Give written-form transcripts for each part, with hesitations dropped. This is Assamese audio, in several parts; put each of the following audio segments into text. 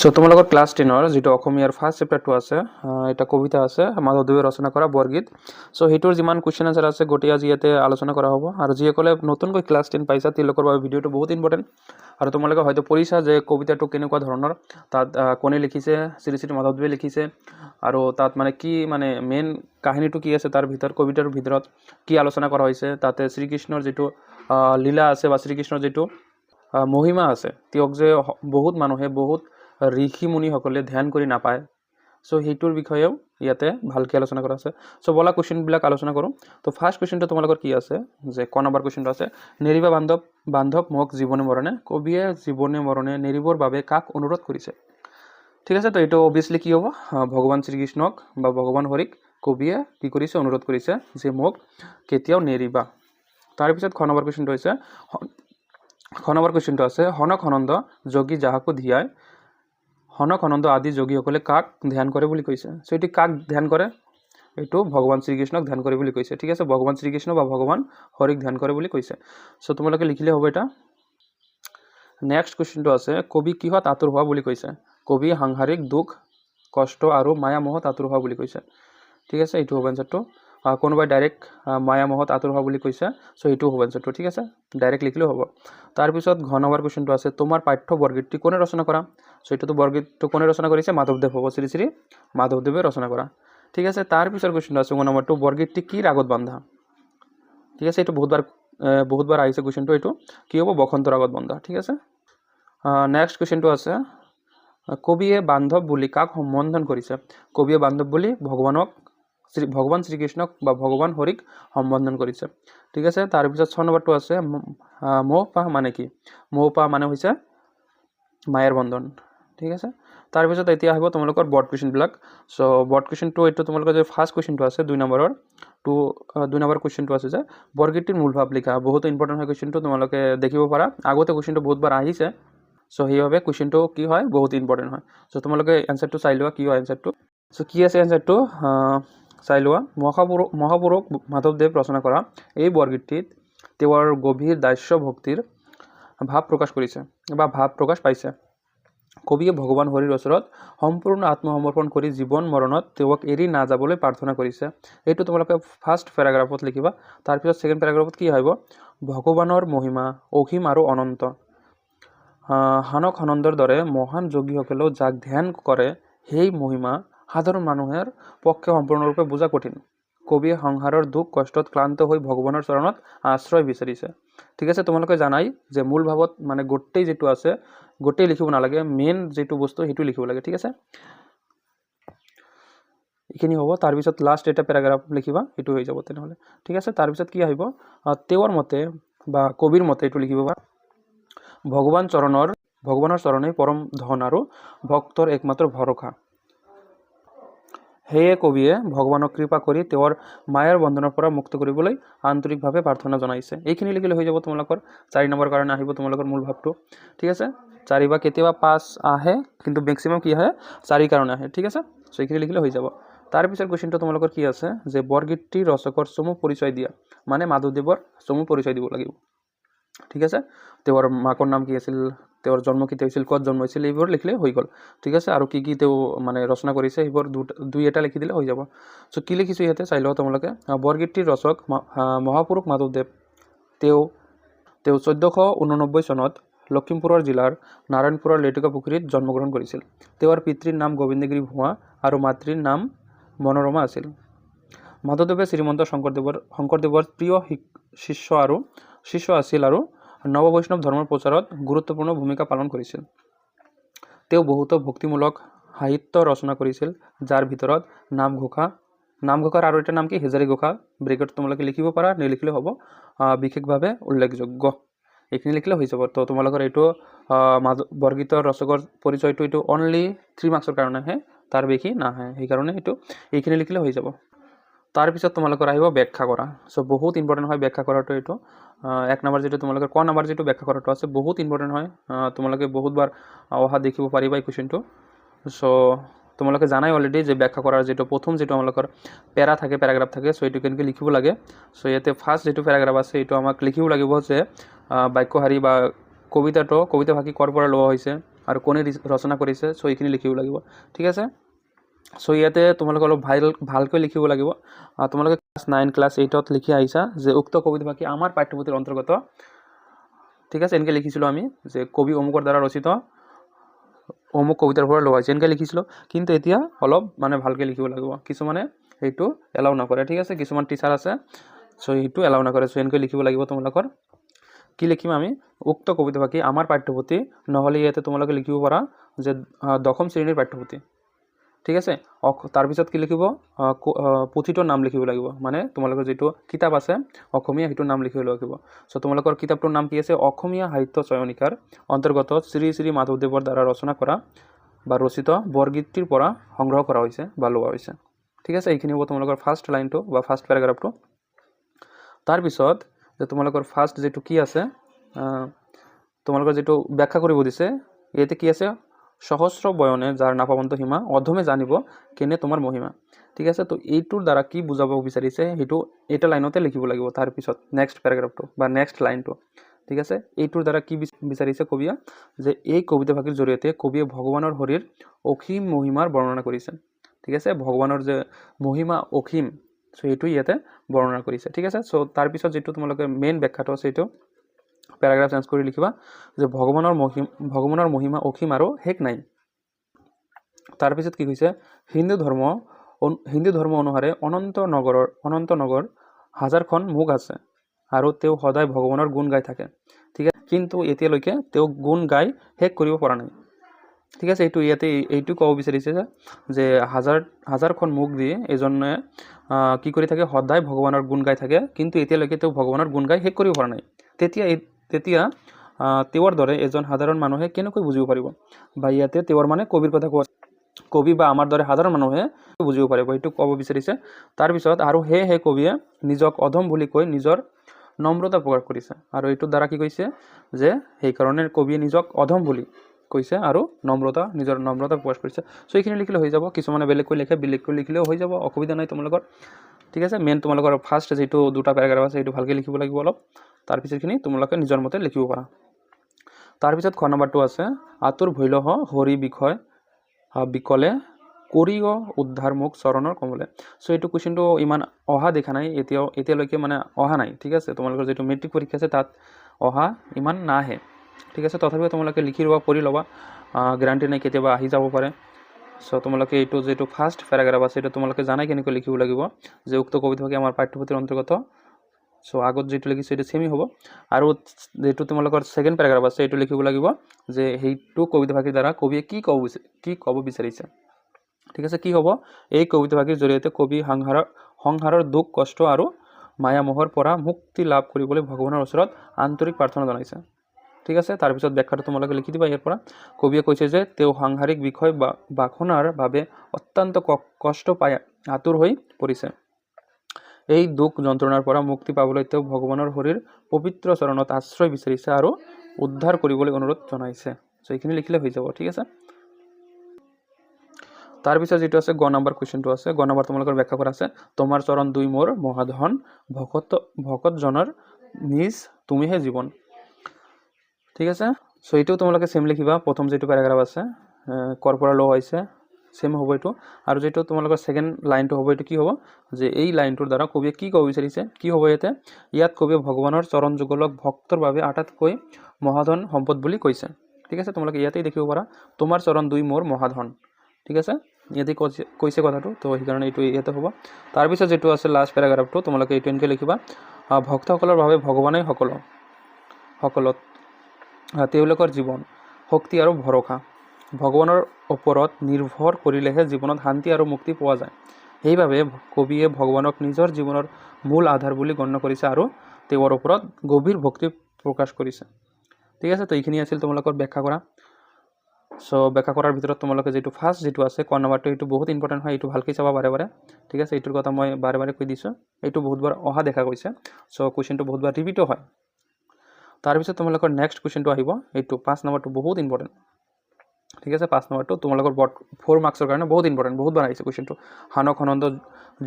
সো তোমালোকৰ ক্লাছ 10ৰ যিটো অসমীয়াৰ ফাৰ্ষ্ট চেপ্টাৰটো আছে এটা কবিতা আছে মাধৱদেৱে ৰচনা কৰা বৰগীত। সো সেইটোৰ যিমান কুৱেশ্যন আনচাৰ আছে গোটেই আজি ইয়াতে আলোচনা কৰা হ'ব। আৰু যিসকলে নতুনকৈ ক্লাছ 10 পাইছা তেওঁলোকৰ বাবে ভিডিঅ'টো বহুত ইম্পৰ্টেণ্ট। আৰু তোমালোকে হয়তো পঢ়িছা যে কবিতাটো কেনেকুৱা ধৰণৰ, তাত কোনে লিখিছে, শ্ৰী শ্ৰী মাধৱদেৱে লিখিছে, আৰু তাত মানে কি মানে মেইন কাহিনীটো কি আছে, তাৰ ভিতৰত কবিতাৰ ভিতৰত কি আলোচনা কৰা হৈছে, তাতে শ্ৰীকৃষ্ণৰ যিটো লীলা আছে বা শ্ৰীকৃষ্ণৰ যিটো মহিমা আছে, তেওঁক যে বহুত মানুহে বহুত ঋষি মুনিসকলে ধ্যান কৰি নাপায়। সো সেইটোৰ বিষয়েও ইয়াতে ভালকৈ আলোচনা কৰা আছে। সো বলা কুৱেশ্যনবিলাক আলোচনা কৰোঁ। তো ফাৰ্ষ্ট কুৱেশ্যনটো তোমালোকৰ কি আছে, যে ক নম্বৰ কুৱেশ্যনটো আছে, নেৰিবা বান্ধৱ মোক জীৱনে মৰণে, কবিয়ে জীৱনে মৰণে নেৰিবৰ বাবে কাক অনুৰোধ কৰিছে। ঠিক আছে, তো এইটো অবভিয়াছলি কি হ'ব, ভগৱান শ্ৰীকৃষ্ণক বা ভগৱান হৰিক কবিয়ে কি কৰিছে, অনুৰোধ কৰিছে যে মোক কেতিয়াও নেৰিবা। তাৰপিছত খ নম্বৰ কুৱেশ্যনটো হৈছে, হনক হনন্দ যোগী যাহাকো ধিয়াই, হনক হনন্দ আদি যোগীসকলে কাক ধ্যান কৰে বুলি কৈছে। সো এটি কাক ধ্যান কৰে, এইটো ভগৱান শ্ৰীকৃষ্ণক ধ্যান কৰে বুলি কৈছে। ঠিক আছে, ভগৱান শ্ৰীকৃষ্ণ বা ভগৱান হৰিক ধ্যান কৰে বুলি কৈছে। সো তোমালোকে লিখিলে হ'ব এটা। নেক্সট কুৱেশ্যনটো আছে, কবি কিহত আতুৰ হোৱা বুলি কৈছে। কবি সাংসাৰিক দুখ কষ্ট আৰু মায়া মোহত আতুৰ হোৱা বুলি কৈছে। ঠিক আছে, এইটো হ'ব এনচাৰটো। কোনোবাই ডাইৰেক্ট মায়া মোহত আতুৰ হোৱা বুলি কৈছে, সো এইটো হ'ব এনচাৰটো। ঠিক আছে, ডাইৰেক্ট লিখিলেও হ'ব। তাৰপিছত ঘ নম্বৰ কুৱেশ্যনটো আছে, তোমাৰ পাঠ্য বৰগীতটি কোনে ৰচনা কৰা। সো এইটোতো বৰগীতটো কোনে ৰচনা কৰিছে, মাধৱদেৱ হ'ব, শ্ৰী শ্ৰী মাধৱদেৱে ৰচনা কৰা। ঠিক আছে, তাৰপিছৰ কুৱেশ্যনটো আছে গ নম্বৰটো, বৰগীতটি কি ৰাগত বন্ধা। ঠিক আছে, এইটো বহুতবাৰ আহিছে কুৱেশ্যনটো, এইটো কি হ'ব, বসন্ত ৰাগত বন্ধা। ঠিক আছে, নেক্সট কুৱেশ্যনটো আছে, কবিয়ে বান্ধৱ বুলি কাক সম্বোধন কৰিছে। কবিয়ে বান্ধৱ বুলি ভগৱান শ্ৰীকৃষ্ণক বা ভগৱান হৰিক সম্বোধন কৰিছে। ঠিক আছে, তাৰপিছত 6 নম্বৰটো আছে, মোহ পাহ মানে কি। মোহ পাহ মানে হৈছে মায়েৰ বন্ধন। ঠিক আছে, তাৰপিছত এতিয়া আহিব তোমালোকৰ বৰ্ড কুৱেশ্যনবিলাক। সো বৰ্ড কুৱেশ্যনটো এইটো তোমালোকৰ যে ফাৰ্ষ্ট কুৱেশ্যনটো আছে 2 নম্বৰ কুৱেশ্যনটো আছে যে বৰগীতটিৰ মূল ভাৱ লিখা। বহুত ইম্পৰ্টেণ্ট হয় কুৱেশ্যনটো, তোমালোকে দেখিব পাৰা আগতে কুৱেশ্যনটো বহুতবাৰ আহিছে। সো সেইভাবে কুৱেশ্যনটো কি হয়, বহুত ইম্পৰ্টেণ্ট হয়। সো তোমালোকে এনচাৰটো চাই লোৱা কি হয় এনচাৰটো। সো কি আছে এনচাৰটো চাই লোৱা। মহাপুৰুষ মাধৱদেৱ ৰচনা কৰা এই বৰগীতটিত তেওঁৰ গভীৰ দাস্য ভক্তিৰ ভাৱ প্ৰকাশ কৰিছে বা ভাৱ প্ৰকাশ পাইছে। কবিয়ে ভগৱান হৰিৰ ওচৰত সম্পূৰ্ণ আত্মসমৰ্পণ কৰি জীৱন মৰণত তেওঁক এৰি নাযাবলৈ প্ৰাৰ্থনা কৰিছে। এইটো তোমালোকে ফাৰ্ষ্ট পেৰাগ্ৰাফত লিখিবা। তাৰপিছত ছেকেণ্ড পেৰাগ্ৰাফত কি আহিব, ভগৱানৰ মহিমা অসীম আৰু অনন্ত। হনক হনন্দৰ দৰে মহান যোগীসকলেও যাক ধ্যান কৰে সেই মহিমা সাধাৰণ মানুহৰ পক্ষে সম্পূৰ্ণৰূপে বুজা কঠিন। কবিয়ে সংসাৰৰ দুখ কষ্টত ক্লান্ত হৈ ভগৱানৰ চৰণত আশ্ৰয় বিচাৰিছে। ঠিক আছে, তোমালোকে জানাই যে মূল ভাৱত মানে গোটেই যিটো আছে গোটেই লিখিব নালাগে, মেইন যিটো বস্তু সেইটো লিখিব লাগে। ঠিক আছে, এইখিনি হ'ব। তাৰপিছত লাষ্ট এটা পেৰাগ্ৰাফ লিখিবা, এইটো হৈ যাব তেনেহ'লে। ঠিক আছে, তাৰপিছত কি আহিব, তেওঁৰ মতে বা কবিৰ মতে এইটো লিখিব বা ভগৱানৰ চৰণেই পৰম ধন আৰু ভক্তৰ একমাত্ৰ ভৰসা। সেয়ে কবিয়ে ভগৱানক কৃপা কৰি তেওঁৰ মায়াৰ বন্ধনৰ পৰা মুক্ত কৰিবলৈ আন্তৰিকভাৱে প্ৰাৰ্থনা জনাইছে। এইখিনি লিখিলে হৈ যাব তোমালোকৰ। 4 নম্বৰ কাৰণে আহিব তোমালোকৰ মূল ভাৱটো। ঠিক আছে, 4 বা কেতিয়াবা 5 আহে, কিন্তু মেক্সিমাম কি আহে 4 কাৰণে আহে। ঠিক আছে, সো এইখিনি লিখিলে হৈ যাব। তাৰপিছত কুৱেশ্যনটো তোমালোকৰ কি আছে, যে বৰগীতটিৰ ৰচকৰ চমু পৰিচয় দিয়া, মানে মাধৱদেৱৰ চমু পৰিচয় দিব লাগিব। ঠিক আছে, তেওঁৰ মাকৰ নাম কি আছিল, তেওঁৰ জন্ম কেতিয়া হৈছিল, ক'ত জন্ম হৈছিল, এইবোৰ লিখিলে হৈ গ'ল। ঠিক আছে, আৰু কি তেওঁ মানে ৰচনা কৰিছে সেইবোৰ দুই এটা লিখি দিলে হৈ যাব। সো কি লিখিছোঁ ইয়াতে চাই লওঁ তোমালোকে। বৰগীতটিৰ ৰচক মহাপুৰুষ মাধৱদেৱ। তেওঁ 1489 চনত লখিমপুৰৰ জিলাৰ নাৰায়ণপুৰৰ লেটেকা পুখুৰীত জন্মগ্ৰহণ কৰিছিল। তেওঁৰ পিতৃৰ নাম গোবিন্দগিৰি ভুৱা আৰু মাতৃৰ নাম মনোৰমা আছিল। মাধৱদেৱে শ্ৰীমন্ত শংকৰদেৱৰ প্ৰিয় শিষ্য আছিল আৰু নৱ বৈষ্ণৱ ধৰ্মৰ প্ৰচাৰত গুৰুত্বপূৰ্ণ ভূমিকা পালন কৰিছিল। তেওঁ বহুতো ভক্তিমূলক সাহিত্য ৰচনা কৰিছিল, যাৰ ভিতৰত নামঘোষাৰ আৰু এটা নাম কি, হেজাৰী ঘোষা। ব্ৰেকেট তোমালোকে লিখিব পাৰা, নিলিখিলেও হ'ব, বিশেষভাৱে উল্লেখযোগ্য। এইখিনি লিখিলে হৈ যাব। তো তোমালোকৰ এইটো বৰগীতৰ ৰচকৰ পৰিচয়টো এইটো অনলি 3 মাৰ্কছৰ কাৰণেহে, তাৰ বেছি নাহে, সেইকাৰণে এইখিনি লিখিলে হৈ যাব। তাৰপিছত তোমালোকৰ আহিব ব্যাখ্যা কৰা। সো বহুত ইম্পৰ্টেণ্ট হয় ব্যাখ্যা কৰাটো। এইটো 1 নম্বৰ যিটো তোমালোকৰ ক নম্বৰ যিটো ব্যাখ্যা কৰাটো আছে বহুত ইম্পৰ্টেণ্ট হয়। তোমালোকে বহুতবাৰ অহা দেখিব পাৰিবা এই কুৱেশ্যনটো। সো তোমালোকে জানাই অলৰেডি যে ব্যাখ্যা কৰাৰ যিটো প্ৰথম যিটো আমালোকৰ পেৰাগ্ৰাফ থাকে, সো এইটো কেনেকৈ লিখিব লাগে। সো ইয়াতে ফাৰ্ষ্ট যিটো পেৰাগ্ৰাফ আছে এইটো আমাক লিখিব লাগিব যে বাক্যশাৰী বা কবিতা ভাষী ক'ৰ পৰা লোৱা হৈছে আৰু কোনে ৰচনা কৰিছে চ' এইখিনি লিখিব লাগিব ঠিক আছে চ' ইয়াতে তোমালোকে অলপ ভালকৈ লিখিব লাগিব তোমালোকে ক্লাছ 9 ক্লাছ 8ত লিখি আহিছা যে উক্ত কবিতাফাঁকি আমাৰ পাঠ্যপুথিৰ অন্তৰ্গত ঠিক আছে এনেকৈ লিখিছিলোঁ আমি যে কবি অমুকৰ দ্বাৰা ৰচিত অমুক কবিতাৰ পৰা লোৱা হৈছে এনেকৈ লিখিছিলোঁ কিন্তু এতিয়া অলপ মানে ভালকৈ লিখিব লাগিব কিছুমানে সেইটো এলাউ নকৰে ঠিক আছে কিছুমান টিচাৰ আছে চ' সেইটো এলাউ নকৰে চ' এনেকৈ লিখিব লাগিব তোমালোকৰ কি লিখিম আমি উক্ত কবিতাফাঁকি আমাৰ পাঠ্যপুথি নহ'লে ইয়াতে তোমালোকে লিখিব পাৰা যে দশম শ্ৰেণীৰ পাঠ্যপুথি ঠিক আছে তাৰপিছত কি লিখিব পুথিটোৰ নাম লিখিব লাগিব মানে তোমালোকৰ যিটো কিতাপ আছে অসমীয়া সেইটো নাম লিখিব লাগিব চ' তোমালোকৰ কিতাপটোৰ নাম কি আছে অসমীয়া সাহিত্য চয়নিকাৰ অন্তৰ্গত শ্ৰী শ্ৰী মাধৱদেৱৰ দ্বাৰা ৰচনা কৰা বা ৰচিত বৰগীতটিৰ পৰা সংগ্ৰহ কৰা হৈছে বা লোৱা হৈছে ঠিক আছে এইখিনি হ'ব তোমালোকৰ ফাৰ্ষ্ট লাইনটো বা ফাৰ্ষ্ট পেৰাগ্ৰাফটো তাৰপিছত যে তোমালোকৰ ফাৰ্ষ্ট যেটো কি আছে তোমালোকৰ যেটো ব্যাখ্যা কৰিব দিছে ইয়াতে কি আছে সহস্ৰ বয়নে যাৰ নাপাবন্ত সীমা অধমে জানিব কেনে তোমাৰ মহিমা ঠিক আছে তো এইটোৰ দ্বাৰা কি বুজাব বিচাৰিছে হেতু এটা লাইনতে লিখিব লাগিব তাৰপিছত নেক্সট প্যাৰাগ্ৰাফটো বা নেক্সট লাইনটো ঠিক আছে এইটোৰ দ্বাৰা কি বিচাৰিছে কবিয়ে যে এই কবিতাফাঁকিৰ জৰিয়তে কবিয়ে ভগৱানৰ হৰিৰ অসীম মহিমাৰ বৰ্ণনা কৰিছে ঠিক আছে ভগৱানৰ যে মহিমা অসীম সো এইটো ইয়াতে বৰ্ণনা কৰিছে ঠিক আছে সো তাৰপিছত যেটো তোমালোকে মেইন ব্যাখ্যাটো আছে এইটো প্যাৰাগ্ৰাফ চেঞ্জ কৰি লিখিবা যে ভগৱানৰ মহিমা অসীম আৰু শেষ নাই তাৰপিছত কি কৈছে হিন্দু ধৰ্ম অনুসাৰে অনন্ত নগৰ হাজাৰখন মুখ আছে আৰু তেওঁ সদায় ভগৱানৰ গুণ গাই থাকে ঠিক আছে কিন্তু এতিয়ালৈকে তেওঁ গুণ গাই শেষ কৰিব পৰা নাই ঠিক আছে এইটো ইয়াতে এইটো ক'ব বিচাৰিছে যে হাজাৰখন মুখ দিয়ে এজনে কি কৰি থাকে সদায় ভগৱানৰ গুণ গাই থাকে কিন্তু এতিয়ালৈকে তেওঁ ভগৱানৰ গুণ গাই শেষ কৰিব পৰা নাই তেতিয়া তেওঁৰ দৰে এজন সাধাৰণ মানুহে কেনেকৈ বুজিব পাৰিব বা ইয়াতে তেওঁৰ মানে কবিৰ কথা কোৱা কবি বা আমাৰ দৰে সাধাৰণ মানুহে বুজিব পাৰিব এইটো ক'ব বিচাৰিছে তাৰপিছত আৰু হে কবিয়ে নিজক অধম বুলি কৈ নিজৰ নম্ৰতা প্ৰকাশ কৰিছে আৰু এইটো দ্বাৰা কি কৈছে যে সেই কাৰণে কবিয়ে নিজক অধম বুলি কৈছে আৰু নিজৰ নম্ৰতা প্ৰকাশ কৰিছে সো এইখিনি লিখিলে হৈ যাব কিছুমানে বেলেগকৈ লিখিলেও হৈ যাব অসুবিধা নাই তোমালোকৰ ঠিক আছে মেইন তোমালোকৰ ফাৰ্ষ্ট যেটো দুটা প্যাৰাগ্ৰাফ আছে এইটো ভালকৈ লিখিব লাগিব অলপ তাৰপিছতখিনি তোমালোকে নিজৰ মতে লিখিব পাৰা তাৰপিছত খ নম্বৰটো আছে আতুৰ ভৈলহ হৰি বিষয় বিকলে কৰিও উদ্ধাৰ মুখ চৰণৰ কমলে সো এইটো কোৱেশ্চনটো ইমান অহা দেখা নাই এতিয়ালৈকে মানে অহা নাই ঠিক আছে তোমালোকৰ যেটো মেট্ৰিক পৰীক্ষা আছে তাত অহা ইমান নাহে ঠিক আছে তথাপিও তোমালোকে লিখি লবা পঢ়ি লবা গ্যাৰান্টি নাই কেতিয়াবা আহি যাব পাৰে সো তোমালোকে এইটো যেটো ফাৰ্ষ্ট প্যাৰাগ্ৰাফ আছে এটা তোমালোকে জানাই কেনেকৈ লিখিব লাগিব যে উক্ত কবিতাফাঁকি আমাৰ পাঠ্যপুথিৰ অন্তৰ্গত সো আগত যেটো লিখিছে এটা সেমি হ'ব আৰু যেটো তোমালোকৰ সেকেন্ড প্যাৰাগ্ৰাফ আছে এইটো লিখিব লাগিব যে হেইটো কবিতাফাঁকিৰ দ্বাৰা কবিয়ে কি ক'ব বিচাৰিছে ঠিক আছে কি হ'ব এই কবিতাফাঁকিৰ জৰিয়তে কবি সংহাৰৰ দুখ কষ্ট আৰু মায়া মোহৰ পৰা মুক্তি লাভ কৰিবলৈ ভগৱানৰ ওচৰত আন্তৰিক প্ৰাৰ্থনা জনাইছে ঠিক আছে তাৰপিছত ব্যাখ্যাটো তোমালোকে লিখি দিবা ইয়াৰ পৰা কবিয়ে কৈছে যে তেওঁ সাংসাৰিক বিষয় বাখনাৰ বাবে অত্যন্ত কষ্ট পায় আতুৰ হৈ পৰিছে এই দুখ যন্ত্ৰণাৰ পৰা মুক্তি পাবলৈ তেওঁ ভগৱানৰ হৰিৰ পবিত্ৰ চৰণত আশ্ৰয় বিচাৰিছে আৰু উদ্ধাৰ কৰিবলৈ অনুৰোধ জনাইছে সো এইখিনি লিখিলে হৈ যাব ঠিক আছে তাৰপিছত যেটো আছে গ নম্বৰ কোৱেশ্চনটো আছে গ নম্বৰ তোমালোকৰ ব্যাখ্যা কৰা আছে তোমাৰ চৰণ দুই মোৰ মহাধন ভকত জনৰ নিজ তুমিহে জীৱন ঠিক আছে সো এইটো তোমালোকে সেম লিখিবা প্ৰথম যেটো প্যাৰাগ্ৰাফ আছে কৰ পৰা ল হৈছে সেম হ'ব এইটো আৰু যেটো তোমালোকৰ সেকেন্ড লাইনটো হ'ব এইটো কি হ'ব যে এই লাইনটোৰ দ্বাৰা কবিয়ে কি ক'ব বিচাৰিছে কি হ'ব ইয়াত কবিয়ে ভগৱানৰ চৰণ যুগলক ভক্তৰ বাবে আটাইতকৈ মহাধন সম্পদ বুলি কৈছে ঠিক আছে তোমালোকে ইয়াতেই দেখিব পাৰা তোমাৰ চৰণ দুই মোৰ মহাধন ঠিক আছে ইয়াতে কৈছে কথাটো তো এই কাৰণে এইটো ইয়াতে হ'ব তাৰপিছত যেটো আছে লাষ্ট প্যাৰাগ্ৰাফটো তোমালোকে এইটো এনেকৈ লিখিবা ভক্তসকলৰ বাবে ভগৱানেই সকলত তেওঁলোকৰ জীৱন শক্তি আৰু ভৰসা ভগৱানৰ ওপৰত নিৰ্ভৰ কৰিলেহে জীৱনত শান্তি আৰু মুক্তি পোৱা যায় সেইভাবে কবিয়ে ভগৱানক নিজৰ জীৱনৰ মূল আধাৰ বুলি গণ্য কৰিছে আৰু তেওঁৰ ওপৰত গভীৰ ভক্তি প্ৰকাশ কৰিছে ঠিক আছে তো এইখিনি আছিল তোমালোকৰ ব্যাখ্যা কৰা সো ব্যাখ্যা কৰাৰ ভিতৰত তোমালোকে যেটো ফাৰ্ষ্ট যেটো আছে ক নম্বৰটো এইটো বহুত ইম্পৰ্টেন্ট হয় এইটো ভালকৈ চাবা বাৰে ঠিক আছে এইটোৰ কথা মই বাৰে কৈ দিছো এইটো বহুতবাৰ অহা দেখা গৈছে সো কোৱেশ্চনটো বহুতবাৰ ৰিপিটো হয় তাৰপিছত তোমালোকৰ নেক্সট কোৱেশ্চনটো আহিব এইটো 5 নম্বৰটো বহুত ইম্পৰ্টেন্ট ঠিক আছে 5 নম্বৰটো তোমালোকৰ 4 মাৰ্কছৰ কাৰণে বহুত ইম্পৰ্টেন্ট বহুতবাৰ আহিছে কোৱেশ্চনটো হানক আনন্দ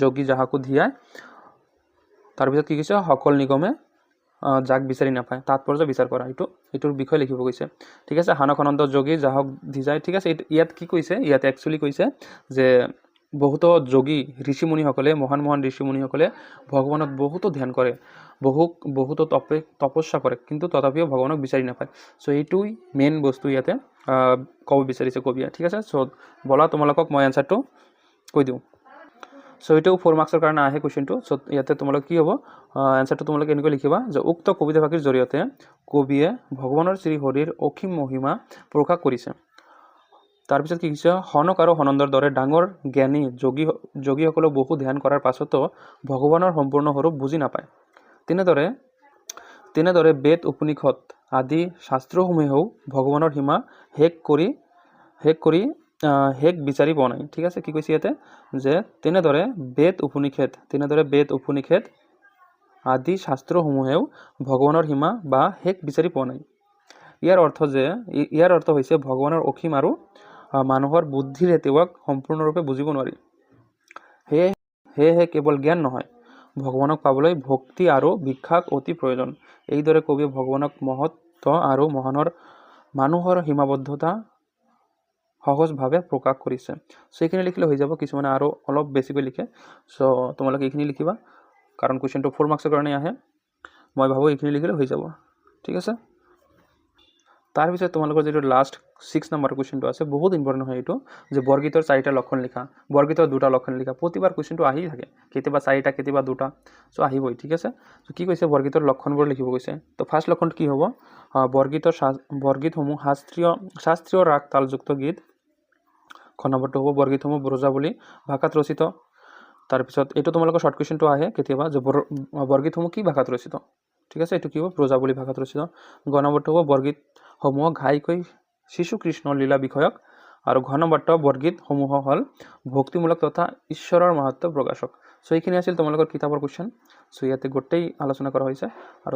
যোগী যাহাকু ধিয়ায় তাৰপিছত কি কৈছে সকল নিগমে যাক বিচাৰি নাপায়, তাৎপৰ্য বিচাৰ কৰা, এইটোৰ বিষয়ে লিখিব কৈছে। ঠিক আছে, হানকানন্দ যোগী যাহক ধিজায়। ঠিক আছে, ইয়াত কি কৈছে, ইয়াত একচুৱেলি কৈছে যে বহুতো যোগী ঋষিমুনিসকলে, মহান ঋষিমুনিসকলে ভগৱানক বহুতো ধ্যান কৰে, বহুতো তপস্যা কৰে, কিন্তু তথাপিও ভগৱানক বিচাৰি নাপায়। চ' এইটোই মেইন বস্তু ইয়াতে ক'ব বিচাৰিছে কবিয়ে। ঠিক আছে, চ' ব'লা তোমালোকক মই এনচাৰটো কৈ দিওঁ। চ' এইটো 4 মাৰ্কছৰ কাৰণে আহে কুৱেশ্যনটো। চ' ইয়াতে তোমালোক কি হ'ব, এনচাৰটো তোমালোকে এনেকৈ লিখিবা যে উক্ত কবিতাফাঁকিৰ জৰিয়তে কবিয়ে ভগৱানৰ শ্ৰীহৰিৰ অসীম মহিমা প্ৰকাশ কৰিছে। তাৰপিছত কি কৈছে, সনক আৰু সনন্দৰ দৰে ডাঙৰ জ্ঞানী যোগীসকলে বহু ধ্যান কৰাৰ পাছতো ভগৱানৰ সম্পূৰ্ণ স্বৰূপ বুজি নাপায়। তেনেদৰে বেদ উপনিষদ আদি শাস্ত্ৰসমূহেও ভগৱানৰ সীমা শেষ বিচাৰি পোৱা নাই। ঠিক আছে, কি কৈছে ইয়াতে যে তেনেদৰে বেদ উপনিষদ আদি শাস্ত্ৰসমূহেও ভগৱানৰ সীমা বা শেষ বিচাৰি পোৱা নাই। ইয়াৰ অৰ্থ হৈছে ভগৱানৰ অসীম আৰু মানুহৰ বুদ্ধিৰে তেওঁক সম্পূৰ্ণৰূপে বুজিব নোৱাৰি। সেয়েহে কেৱল জ্ঞান নহয়, ভগৱানক পাবলৈ ভক্তি আৰু বিশ্বাস অতি প্ৰয়োজন। এইদৰে কবিয়ে ভগৱানক মহত্ব আৰু মানুহৰ সীমাবদ্ধতা সহজভাৱে প্ৰকাশ কৰিছে। চ' এইখিনি লিখিলে হৈ যাব। কিছুমানে আৰু অলপ বেছিকৈ লিখে, চ' তোমালোকে এইখিনি লিখিবা, কাৰণ কুৱেশ্যনটো 4 মাৰ্কছৰ কাৰণে আহে। মই ভাবোঁ এইখিনি লিখিলে হৈ যাব। ঠিক আছে, তাৰপিছত তোমালোকৰ যিটো লাষ্ট 6 নম্বৰ কুৱেশ্যনটো আছে, বহুত ইম্পৰ্টেণ্ট হয় এইটো, যে বৰগীতৰ 4টা লক্ষণ লিখা, বৰগীতৰ 2টা লক্ষণ লিখা। প্ৰতিবাৰ কুৱেশ্যনটো আহি থাকে, কেতিয়াবা 4টা, কেতিয়াবা 2টা, চ' আহিবই। ঠিক আছে, চ' কি কৈছে, বৰগীতৰ লক্ষণবোৰ লিখিব কৈছে। তো ফাৰ্ষ্ট লক্ষণটো কি হ'ব, বৰগীতসমূহ শাস্ত্ৰীয় ৰাগ তালযুক্ত গীত। খ নম্বৰটো হ'ব বৰগীতসমূহ ব্ৰজাৱলী ভাষাত ৰচিত। তাৰপিছত এইটো তোমালোকৰ শ্বৰ্ট কুৱেশ্যনটো আহে কেতিয়াবা, যে বৰগীতসমূহ কি ভাষাত ৰচিত। ঠিক আছে, এইটো কি হ'ব, ব্ৰজাৱলী ভাষাত ৰচিত। গ নম্বৰটো হ'ব বৰগীতসমূহ ঘাইকৈ শিশু কৃষ্ণৰ লীলা বিষয়ক। আৰু ঘ নম্বৰটো বৰগীতসমূহ হ'ল ভক্তিমূলক তথা ঈশ্বৰৰ মাহাত্ম্য প্ৰকাশক। চ' এইখিনি আছিল তোমালোকৰ কিতাপৰ কুৱেশ্যন। চ' ইয়াতে গোটেই আলোচনা কৰা হৈছে। আৰু